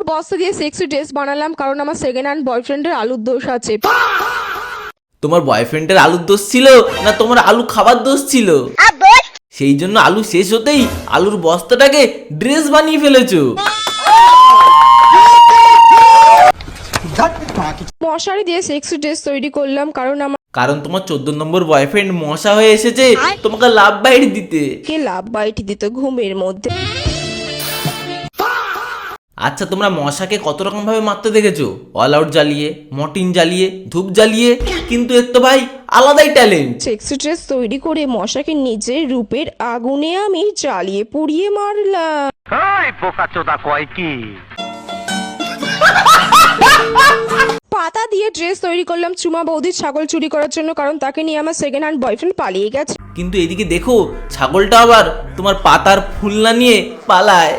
বস্তা দিয়ে sexy dress বানালাম কারণ আমার সেকেন্ড হ্যান্ড বয়ফ্রেন্ডের আলুর দোষ আছে। তোমার বয়ফ্রেন্ডের আলুর দোষ ছিল না তোমার আলু খাবার দোষ ছিল? সেই জন্য আলু শেষ হতেই আলুর বস্তাটাকে ড্রেস বানিয়ে ফেলেছো। মশারি দিয়ে সেক্সি ড্রেস তৈরি করলাম কারণ তোমার 14 নম্বর বয়ফ্রেন্ড মশা হয়ে এসেছে তোমাকে লাভ বাইট দিতে। কে লাভ বাইট দিত ঘুমের মধ্যে। আচ্ছা, তোমরা মশাকে কত রকম ভাবে মারতে দেখেছো? অল আউট জ্বালিয়ে, মর্টিন জ্বালিয়ে, ধূপ জ্বালিয়ে, কিন্তু এর তো ভাই আলাদাই ট্যালেন্ট। সেক্সি ড্রেস তৈরি করে মশাকে নিজের রূপের আগুনে আমি জ্বালিয়ে পুড়িয়ে মারলাম। পাতা দিয়ে ড্রেস তৈরি করলাম চুমা বৌদির ছাগল চুরি করার জন্য, কারণ তাকে নিয়ে আমার সেকেন্ড হ্যান্ড বয়ফ্রেন্ড পালিয়ে গেছে। কিন্তু এদিকে দেখো ছাগলটা আবার তোমার পাতার ফুলনা নিয়ে পালায়।